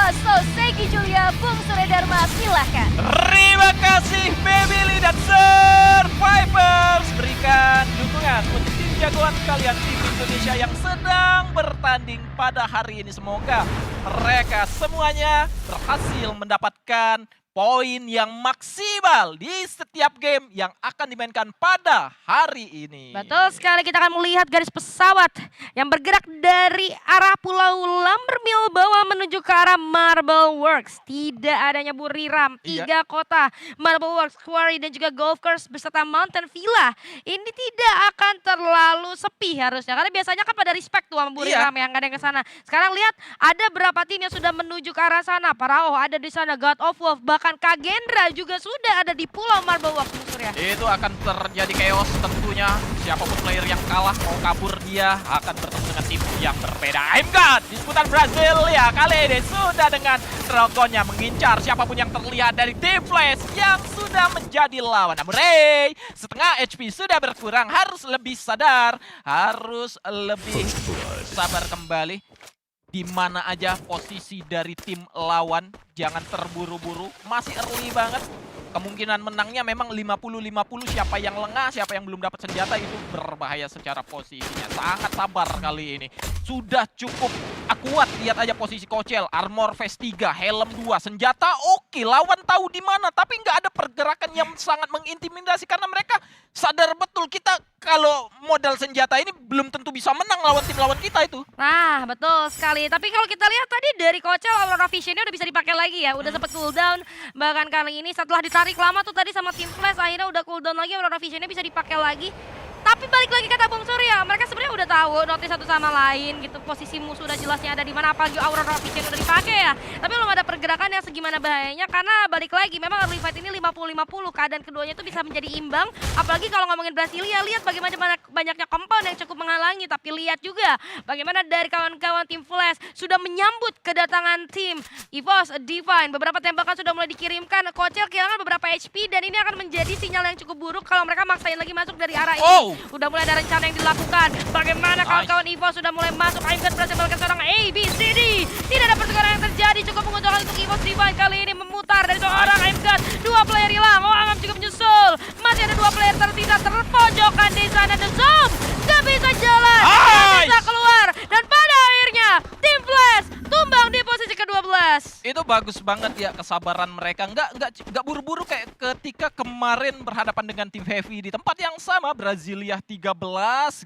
So, Segi Julia, Bung Surya Dharma, silahkan. Terima kasih Babyli dan Survivors. Berikan dukungan untuk tim jagoan kalian, tim Indonesia yang sedang bertanding pada hari ini. Semoga mereka semuanya berhasil mendapatkan poin yang maksimal di setiap game yang akan dimainkan pada hari ini. Betul sekali, kita akan melihat garis pesawat yang bergerak dari arah Pulau Lambermill bawah menuju ke arah Marble Works. Tidak adanya Buriram, 3 kota, Marble Works, Quarry dan juga Golf Course beserta Mountain Villa. Ini tidak akan terlalu sepi harusnya, karena biasanya kan pada respect tuh sama Buriram yang ada yang ke sana. Sekarang lihat ada berapa tim yang sudah menuju ke arah sana. Parao ada di sana, God of Wolf, bahkan Kagendra juga sudah ada di Pulau Marble Works, Bung Surya. Itu akan terjadi chaos tentunya. Siapapun player yang kalah mau kabur, dia akan bertemu dengan tim yang berbeda. God di seputar Brazil ya, kali ini sudah dengan dragonnya mengincar siapapun yang terlihat dari tim Flash yang sudah menjadi lawan. Namun Ray setengah HP sudah berkurang, harus lebih sadar, harus lebih sabar kembali. Di mana aja posisi dari tim lawan, jangan terburu-buru, masih early banget. Kemungkinan menangnya memang 50-50, siapa yang lengah, siapa yang belum dapat senjata itu berbahaya secara posisinya. Sangat sabar kali ini. Sudah cukup kuat, lihat aja posisi Kocel, armor phase 3, helm 2, senjata oke, lawan tahu di mana, tapi nggak ada pergerakan yang sangat mengintimidasi karena mereka sadar betul kita kalau modal senjata ini belum tentu bisa menang lawan tim lawan kita itu. Nah, betul sekali. Tapi kalau kita lihat tadi dari Kocel, Aurora Vision-nya udah bisa dipakai lagi ya. Udah sempat cooldown. Bahkan kali ini setelah ditarik lama tuh tadi sama tim Flash, akhirnya udah cooldown lagi, Aurora Vision-nya bisa dipakai lagi. Tapi balik lagi kata Bung Surya, mereka sebenarnya udah tahu notice satu sama lain gitu. Posisi musuh udah jelasnya ada di mana, apalagi Aurora Vision udah dipakai ya. Tapi belum ada pergerakan yang segimana bahayanya karena balik lagi memang early fight ini 50-50. Keadaan keduanya itu bisa menjadi imbang. Apalagi kalau ngomongin Brasilia, lihat bagaimana banyaknya compound yang cukup menghalangi. Tapi lihat juga bagaimana dari kawan-kawan tim Flash sudah menyambut kedatangan tim EVOS Divine. Beberapa tembakan sudah mulai dikirimkan. Kocel kehilangan beberapa HP dan ini akan menjadi sinyal yang cukup buruk kalau mereka maksain lagi masuk dari arah ini. Udah mulai ada rencana yang dilakukan. Bagaimana kawan-kawan EVOS sudah mulai masuk. Aimkat berhasil melakukan seorang ABCD. Tidak ada pertukaran yang terjadi. Cukup menguntungkan untuk EVOS Divine kali ini memutar dari seorang Aimkat. 2 player hilang. Amam juga menyusul. Masih ada 2 player tersisa terpojokan di sana. The Zoom gak bisa jalan. Gak bisa keluar. Dan pada akhirnya tim Flash tumbang di posisi ke-12. Itu bagus banget ya kesabaran mereka. Nggak buru-buru kayak ketika kemarin berhadapan dengan tim Heavy di tempat yang sama, Brasilia 13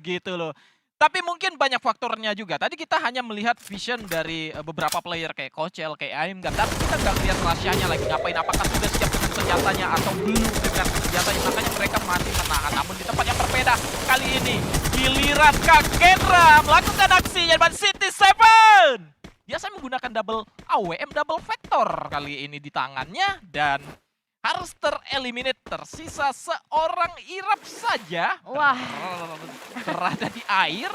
gitu loh. Tapi mungkin banyak faktornya juga. Tadi kita hanya melihat vision dari beberapa player kayak Kocel, kayak Aimgat. Tapi kita nggak lihat rahasianya lagi ngapain. Apakah sudah siap dengan senjatanya atau belum dengan senjatanya. Makanya mereka masih menahan. Namun di tempat yang berbeda kali ini, giliran Kagendra melakukan aksinya di City 7. Biasanya menggunakan double AWM, double vector kali ini di tangannya. Dan harus tereliminate, tersisa seorang Irap saja. Wah, berada di air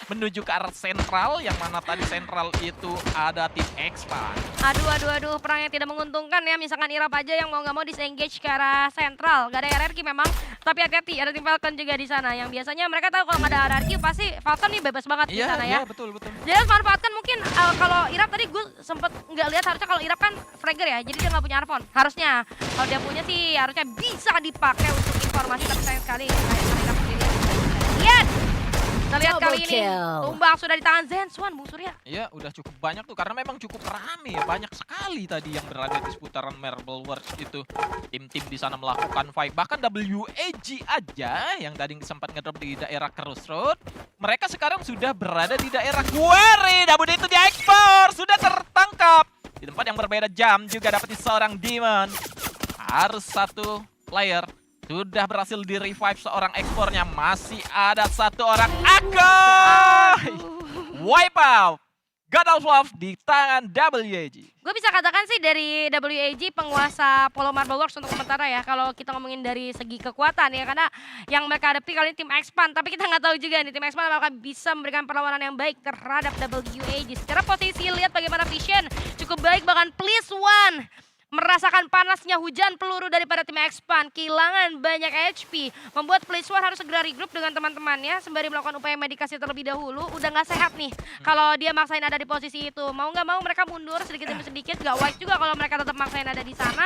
menuju ke arah sentral, yang mana tadi sentral itu ada tim Expand. Aduh, perang yang tidak menguntungkan ya. Misalkan Irap aja yang mau nggak mau disengage ke arah sentral. Gak ada RRQ memang, tapi hati-hati ada tim Falcon juga di sana. Yang biasanya mereka tahu kalau nggak ada RRQ pasti Falcon nih bebas banget di sana ya. Iya, betul. Jadi harus manfaatkan mungkin kalau Irap tadi gue sempet nggak lihat, harusnya kalau Irap kan Fragger ya, jadi dia nggak punya Arvon. Harusnya kalau dia punya sih harusnya bisa dipakai untuk informasi, tapi sayang sekali Irap sendiri. Lihat. Kita lihat kali ini tumbang sudah di tangan Zenswan, Bung Surya. Iya, udah cukup banyak tuh karena memang cukup rame, banyak sekali tadi yang berada di seputaran Marble Works itu. Tim-tim di sana melakukan fight, bahkan WAG aja yang tadi sempat ngedrop di daerah Crossroad, mereka sekarang sudah berada di daerah Quarry. Namun itu di ekspor sudah tertangkap di tempat yang berbeda. Jam juga dapat seorang Demon. Harus satu player. Sudah berhasil di-revive seorang ekspornya. Masih ada satu orang Akoy! Wipe out! God of Love di tangan WAG. Gue bisa katakan sih dari WAG penguasa Pulau Marble Works untuk sementara ya. Kalau kita ngomongin dari segi kekuatan ya. Karena yang mereka hadapi kali ini tim Expand. Tapi kita nggak tahu juga nih tim Expand apakah bisa memberikan perlawanan yang baik terhadap WAG. Secara posisi lihat bagaimana Vision cukup baik, bahkan please one. merasakan panasnya hujan peluru daripada tim Expand, kehilangan banyak HP, membuat Pliswar harus segera regroup dengan teman-temannya sembari melakukan upaya medikasi terlebih dahulu. Udah nggak sehat nih kalau dia maksain ada di posisi itu. Mau nggak mau mereka mundur sedikit demi sedikit, nggak wise juga kalau mereka tetap maksain ada di sana.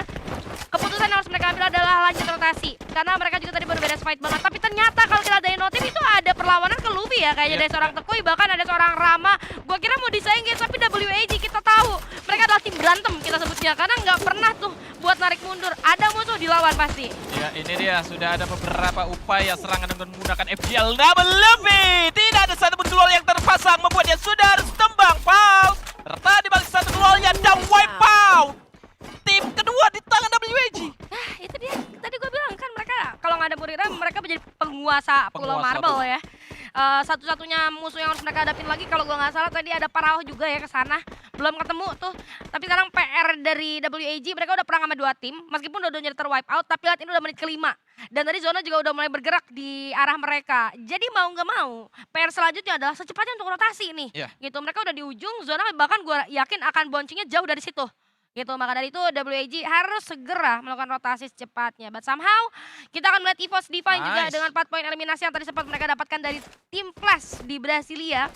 Keputusan yang harus mereka ambil adalah lanjut rotasi, karena mereka juga tadi baru beres fight banget. Tapi ternyata kalau kita dari notif itu ada perlawanan ke Luffy ya, kayaknya dari seorang Tekui, bahkan ada seorang Rama. Gua kira mau disayangin, tapi WAG kita tahu mereka adalah tim berantem kita sebutnya, karena nggak pernah tuh buat narik mundur. Ada musuh dilawan pasti. Ya, ini dia sudah ada beberapa upaya serangan dengan menggunakan FGL double Luffy. Tidak ada satupun global yang terpasang, membuat dia sudah harus tembang. Pal serta di balik satu globalnya dan wipe out. Tim kedua di tangan WAG. Nah, itu dia. Tadi gue bilang kan mereka kalau nggak ada Burira mereka menjadi penguasa Pulau Marble ya. Satu-satunya musuh yang harus mereka hadapin lagi kalau gue nggak salah tadi ada Parao juga ya ke sana. Belum ketemu tuh. Tapi sekarang PR dari WAG mereka udah perang sama 2 tim. Meskipun dua-duanya ter-wipe out, tapi lihat ini udah menit ke-5. Dan tadi zona juga udah mulai bergerak di arah mereka. Jadi mau nggak mau, PR selanjutnya adalah secepatnya untuk rotasi nih. Gitu, mereka udah di ujung zona, bahkan gue yakin akan bouncingnya jauh dari situ. Gitu, maka dari itu WAG harus segera melakukan rotasi secepatnya. But somehow kita akan melihat EVOS Divine juga dengan 4 poin eliminasi yang tadi sempat mereka dapatkan dari tim Flash di Brasilia.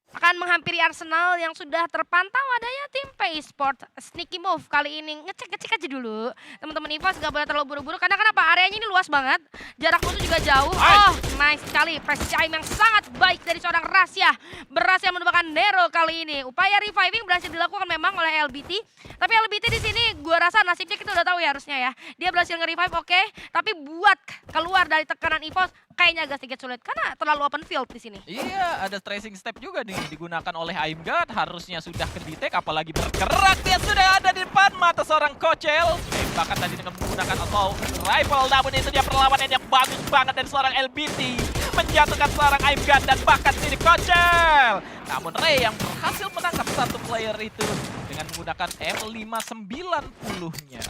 Akan menghampiri Arsenal yang sudah terpantau adanya tim PI Sport. Sneaky move kali ini, ngecek aja dulu. Teman-teman EVOS gak boleh terlalu buru-buru karena kenapa? Areanya ini luas banget, jarak musuh juga jauh. Oh, nice sekali, precision yang sangat baik dari seorang Rasya. Berhasil menemukan Nero kali ini. Upaya reviving berhasil dilakukan memang oleh LBT. Tapi LBT di sini gua rasa nasibnya kita udah tahu ya harusnya ya. Dia berhasil nge-revive oke, tapi buat keluar dari tekanan EVOS kayaknya agak sedikit sulit karena terlalu open field di sini. Iya, ada tracing step juga nih digunakan oleh Aimgard, harusnya sudah ke-detect, apalagi bergerak dia sudah ada di depan mata seorang Kocel. Bahkan tadi dengan menggunakan auto rifle, namun itu dia perlawanan yang bagus banget dari seorang LBT menjatuhkan seorang Aimgard dan bahkan sini Kocel. Namun Ray yang berhasil menangkap satu player itu dengan menggunakan M590-nya.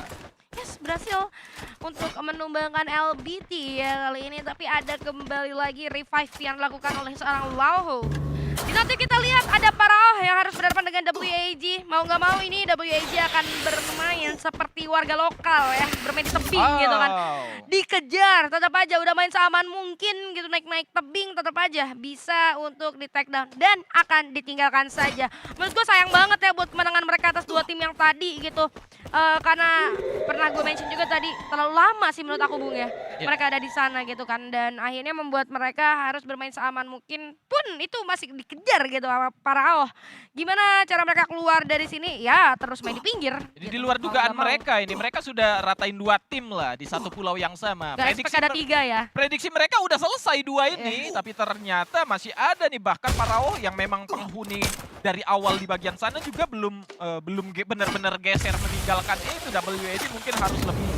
Yes, berhasil untuk menumbangkan LBT ya kali ini, tapi ada kembali lagi revive yang dilakukan oleh seorang Lauho. Di nanti kita lihat ada Parao yang harus berhadapan dengan WAG. Mau nggak mau ini WAG akan bermain seperti warga lokal ya, bermain di tebing gitu kan. Dikejar, tetap aja udah main seaman mungkin gitu, naik-naik tebing tetap aja bisa untuk di take down dan akan ditinggalkan saja. Menurut gue sayang banget ya buat kemenangan mereka atas 2 tim yang tadi gitu. Karena pernah gue mention juga tadi terlalu lama sih menurut aku Bung ya. Mereka ada di sana gitu kan, dan akhirnya membuat mereka harus bermain seaman mungkin pun itu masih dikejar gitu sama Parao. Gimana cara mereka keluar dari sini? Ya terus main di pinggir. Jadi gitu. Di luar dugaan mereka ini, mereka sudah ratain 2 tim lah di satu pulau yang sama. Prediksi ada 3 ya. Prediksi mereka udah selesai 2 ini, tapi ternyata masih ada nih, bahkan Parao yang memang penghuni dari awal di bagian sana juga belum benar-benar geser meninggalkan itu. WAG mungkin harus lebih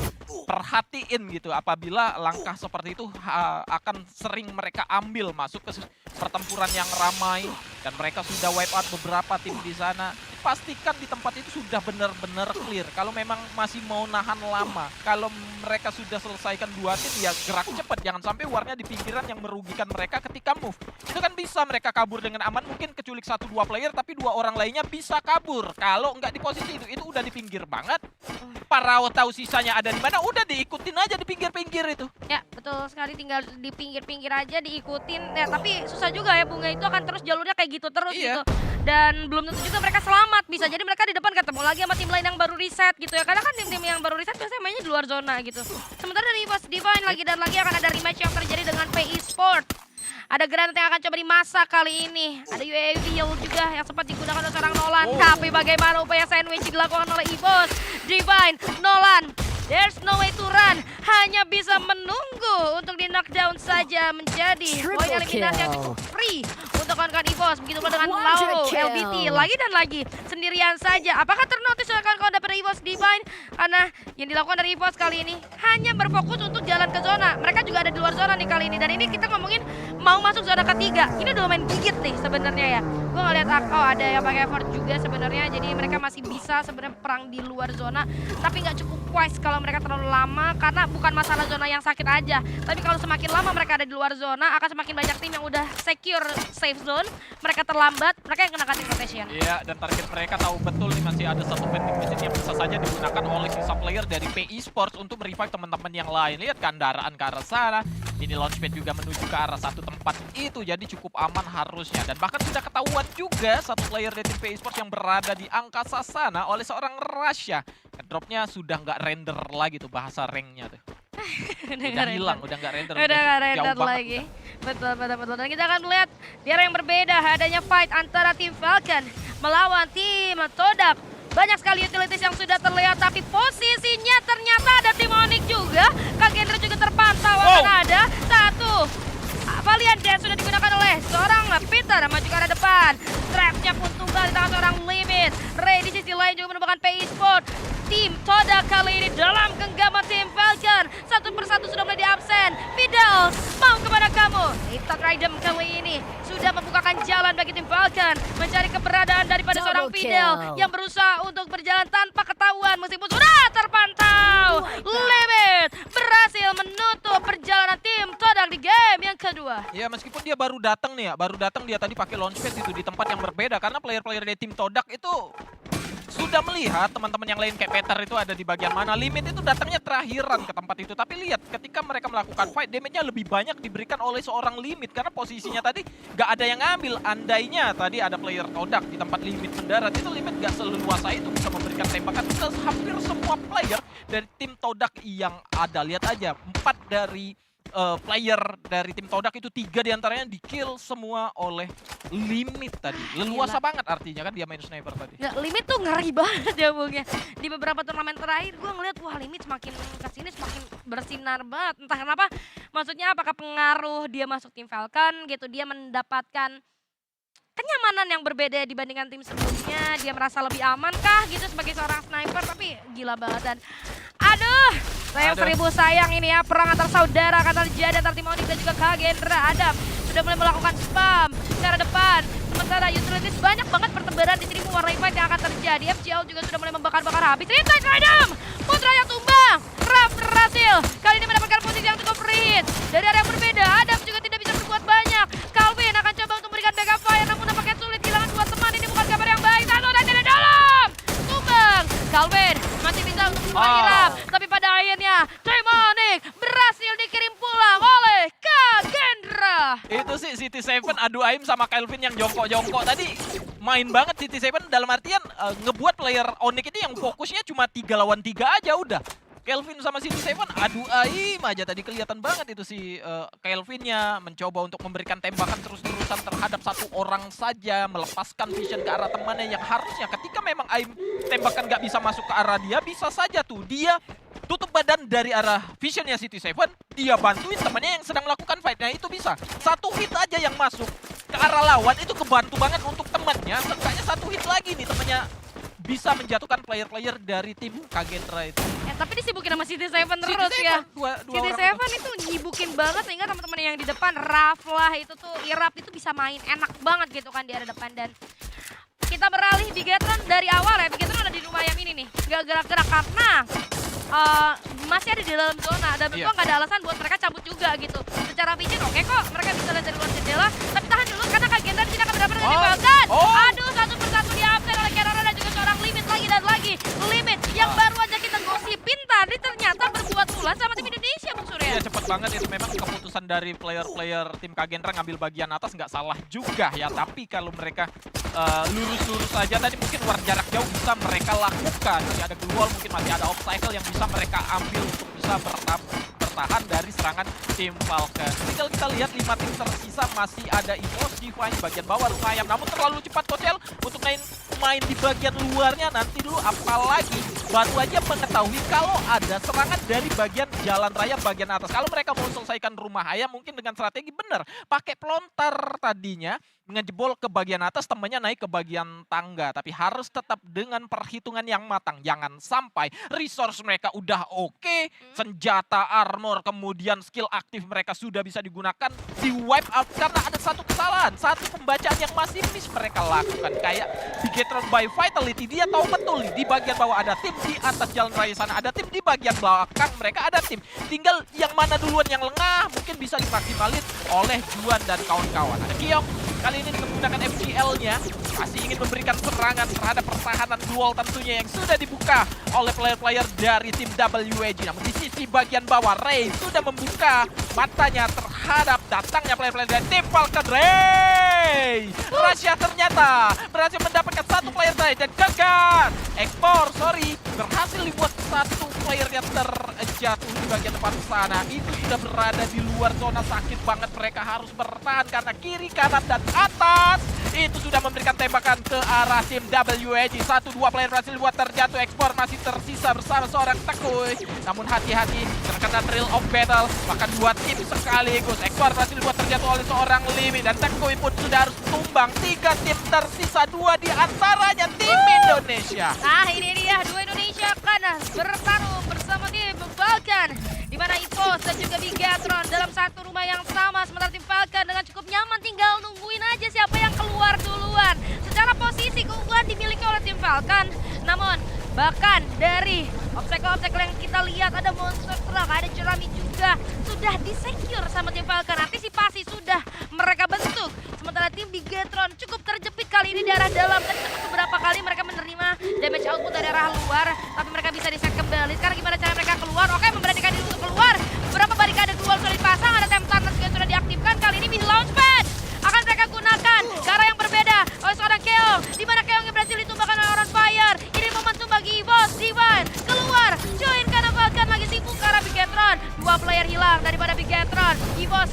perhatiin gitu apabila langkah seperti itu akan sering mereka ambil masuk ke pertempuran yang ramai dan mereka sudah wipe out beberapa tim di sana. Pastikan di tempat itu sudah benar-benar clear. Kalau memang masih mau nahan lama, kalau mereka sudah selesaikan 2 tim ya gerak cepat, jangan sampai warnya di pinggiran yang merugikan mereka ketika move. Itu kan bisa mereka kabur dengan aman, mungkin keculik 1-2 player tapi 2 orang lainnya bisa kabur. Kalau nggak di posisi itu udah di pinggir banget. Parao tahu sisanya ada di mana, udah diikutin aja di pinggir-pinggir itu. Ya betul sekali, tinggal di pinggir-pinggir aja diikutin. Ya tapi susah juga ya Bunga, itu akan terus jalurnya kayak gitu terus gitu. Dan belum tentu juga mereka selamat, bisa jadi mereka di depan ketemu lagi sama tim lain yang baru reset gitu ya. Karena kan tim-tim yang baru reset biasanya mainnya di luar zona gitu. Sementara dari EVOS Divine lagi dan lagi akan ada rematch yang terjadi dengan PI Sport. Ada granat yang akan coba dimasak kali ini. Ada UAV juga yang sempat digunakan oleh seorang Nolan. Tapi bagaimana upaya sandwich dilakukan oleh EVOS Divine, Nolan. There's no way to run, hanya bisa menunggu untuk di knockdown saja, menjadi poin eliminasi yang cukup free untuk kawan-kawan EVOS. Begitu pula dengan Lauro, LBT, lagi dan lagi sendirian saja. Apakah ternotis oleh kawan-kawan dari EVOS Divine? Karena yang dilakukan dari EVOS kali ini hanya berfokus untuk jalan ke zona. Mereka juga ada di luar zona nih kali ini, dan ini kita ngomongin mau masuk zona ketiga. Ini udah main gigit nih sebenarnya ya. Gue ngeliat ada yang pakai effort juga sebenarnya, jadi mereka masih bisa sebenarnya perang di luar zona, tapi nggak cukup wise kalau mereka terlalu lama, karena bukan masalah zona yang sakit aja, tapi kalau semakin lama mereka ada di luar zona akan semakin banyak tim yang udah secure safe zone, mereka terlambat, mereka yang kena cutting rotation. Iya, dan target mereka tahu betul nih masih ada satu vending machine yang bisa saja digunakan oleh sisa player dari PI Sports untuk merevive teman-teman yang lain. Lihat kendaraan ke arah sana, ini launchpad juga menuju ke arah satu tempat itu, jadi cukup aman harusnya. Dan bahkan sudah ketahuan juga satu player dari tim PI Sports yang berada di angkasa sana oleh seorang Rasha. Dropnya sudah nggak render lagi tuh bahasa ranknya tuh. Udah hilang, udah nggak render. Udah nggak render lagi. Betul. Dan kita akan melihat di area yang berbeda adanya fight antara tim Falcon melawan tim Todak. Banyak sekali utilities yang sudah terlihat, tapi posisinya ternyata ada tim Onyx juga. Kagendra juga terpantau akan ada satu. Valiant Dance sudah digunakan oleh seorang Peter maju ke arah depan. Trapnya pun tunggal di tangan seorang Limit. Ray di sisi lain juga menemukan PI Sport. Tim Todak kali ini dalam genggaman tim Falcon. Satu persatu sudah mulai diabsen. Fidel, mau kemana kamu? Itak Raidem kali ini sudah membukakan jalan bagi tim Falcon. Mencari keberadaan daripada seorang Fidel yang berusaha untuk berjalan tanpa ketahuan. Meskipun sudah terpantau. Limit berhasil menutup perjalanan tim Todak di game yang kedua. Ya meskipun dia baru datang nih ya, dia tadi pakai launchpad itu di tempat yang berbeda. Karena player-player dari tim Todak itu sudah melihat teman-teman yang lain kayak Peter itu ada di bagian mana. Limit itu datangnya terakhiran ke tempat itu. Tapi lihat ketika mereka melakukan fight, damage-nya lebih banyak diberikan oleh seorang Limit. Karena posisinya tadi gak ada yang ngambil. Andainya tadi ada player Todak di tempat Limit mendarat, itu Limit gak seleluasa itu bisa memberikan tembakan ke hampir semua player dari tim Todak yang ada. Lihat aja, 4 dari player dari tim Todak itu 3 diantaranya di-kill semua oleh Limit tadi. Leluasa banget artinya kan dia main sniper tadi. Nggak, Limit tuh ngeri banget ya Bungnya. Di beberapa turnamen terakhir gue ngeliat wah Limit semakin kesini semakin bersinar banget. Entah kenapa, maksudnya apakah pengaruh dia masuk tim Falcon gitu, dia mendapatkan kenyamanan yang berbeda dibandingkan tim sebelumnya. Dia merasa lebih aman kah gitu sebagai seorang sniper, tapi gila banget. Dan aduh, sayang seribu sayang ini ya, perang antar saudara akan terjadi antara tim Onyx dan juga Kagendra. Adam sudah mulai melakukan spam ke arah depan. Sementara utilities banyak banget pertembaran di sini mewarnai fight yang akan terjadi. FGL juga sudah mulai membakar-bakar habis. Impact Adam, Putra yang tumbang. Raf berhasil kali ini mendapatkan posisi yang cukup free hit. Dari area yang berbeda, Adam juga tidak bisa berbuat banyak. Calvin akan coba untuk memberikan backup fire, namun nampaknya sulit, kehilangan 2 teman. Ini bukan kabar yang baik. Satu dan tidak dalam. Tumbang. Calvin masih bisa untuk menghirap, tapi pada akhirnya tim Onyx berhasil dikirim pulang oleh Kagendra. Itu sih CT7 adu aim sama Kelvin yang jongkok-jongkok tadi. Main banget CT7 dalam artian ngebuat player Onyx ini yang fokusnya cuma 3 lawan 3 aja udah. Kelvin sama CT7 adu aim aja tadi, kelihatan banget itu si Kelvinnya mencoba untuk memberikan tembakan terus-terusan terhadap satu orang saja, melepaskan vision ke arah temannya yang harusnya ketika memang aim tembakan nggak bisa masuk ke arah dia, bisa saja tuh dia tutup badan dari arah visionnya CT7, dia bantuin temannya yang sedang melakukan fight. Nah itu bisa, satu hit aja yang masuk ke arah lawan itu kebantu banget untuk temannya, seenggaknya satu hit lagi nih temannya bisa menjatuhkan player-player dari tim Kagendra itu. Tapi disibukin sama CT7 terus ya. CT7 itu nyibukin banget sehingga teman-teman yang di depan, Raf lah itu tuh, Irap itu bisa main enak banget gitu kan di area depan. Dan kita beralih Bigetron dari awal ya, Bigetron ada di rumah yang ini nih, gak gerak-gerak karena masih ada di dalam zona dan menurut gak ada alasan buat mereka cabut juga gitu. Secara vision oke kok, mereka bisa lihat dari luar jendela, tapi tahan dulu karena Kagendra di sini akan benar-benar dibatalkan. Aduh, satu persatu diabsen oleh Kerara dan juga seorang Limit lagi dan lagi. Limit yang baru aja kita gosipin tadi ternyata berbuat ulah sama tim Indonesia, Bung Surya. Iya cepet banget itu, memang keputusan dari player-player tim Kagendra ngambil bagian atas nggak salah juga ya. Tapi kalau mereka lurus-lurus saja tadi mungkin luar jarak jauh bisa mereka lakukan. Masih ada global, mungkin masih ada obstacle yang bisa mereka ambil untuk bisa bertahan dari serangan tim Falcon. Tinggal kita lihat 5 tim tersisa masih ada Evos, Divine bagian bawah lumayan, namun terlalu cepat Kocel untuk main di bagian luarnya. Nanti dulu, apalagi baru aja mengetahui kalau ada serangan dari bagian jalan raya bagian atas. Kalau mereka mau selesaikan rumah ayam mungkin dengan strategi benar, pakai pelontar tadinya ngejebol ke bagian atas, temennya naik ke bagian tangga. Tapi harus tetap dengan perhitungan yang matang. Jangan sampai resource mereka udah oke, senjata, armor, kemudian skill aktif mereka sudah bisa digunakan, di wipe out karena ada satu kesalahan, satu pembacaan yang masih miss mereka lakukan. Kayak Bigetron by Vitality, dia tahu betul nih, di bagian bawah ada tim, di atas jalan raya sana ada tim, di bagian belakang mereka ada tim. Tinggal yang mana duluan yang lengah mungkin bisa dimaksimalin oleh Juan dan kawan-kawan. Ada Kiok, Kali ini dengan menggunakan FGL-nya masih ingin memberikan serangan terhadap pertahanan duel tentunya yang sudah dibuka oleh player-player dari tim WEG. Namun di sisi bagian bawah, Ray sudah membuka matanya terhadap datangnya player-player dari tim Falcon. Ray! Rasya ternyata berhasil mendapatkan satu player tadi dan gagal. Ekspor, berhasil dibuat satu player yang terjatuh di bagian depan sana. Itu sudah berada di luar zona sakit banget. Mereka harus bertahan karena kiri, kanan, dan atas itu sudah memberikan tembakan ke arah tim WEG. 1-2 player berhasil dibuat terjatuh. Ekspor masih tersisa bersama seorang Tekui. Namun hati-hati terkena thrill of battle. Bahkan 2 tim sekaligus. Ekspor berhasil dibuat terjatuh oleh seorang Limi. Dan Tekui pun sudah harus tumbang. 3 tim tersisa, 2 di antaranya tim Indonesia. Nah ini dia, 2 Indonesia akan bertarung bersama tim Falcon. Di mana EVOS dan juga Bigatron dalam satu rumah yang sama. Sementara tim Falcon dengan cukup nyaman tinggal nungguin aja siapa yang keluar duluan. Secara posisi keunggulan dimiliki oleh tim Falcon. Namun bahkan dari obstacle-obstacle yang kita lihat ada monster truck, ada jerami juga sudah disecure sama tim Falcon. Antisipasi sudah mereka bentuk. Sementara tim Bigatron cukup terjepit kali ini di arah dalam. Tadi sempat beberapa kali mereka menerima damage output dari arah luar, tapi mereka bisa di-set kembali. Sekarang gimana cara mereka keluar? Oke, memberanikan diri untuk keluar. Beberapa barikade dual sudah dipasang, ada Templar juga sudah diaktifkan. Kali ini mid launchpad akan mereka gunakan ke arah yang berbeda oleh seorang Keong, di mana Keong yang berhasil ditumbangkan oleh On Fire. Ini momentum bagi EVOS. Divine keluar, join karena Falcon lagi sibuk ke arah Bigatron. 2 player hilang daripada Bigatron. EVOS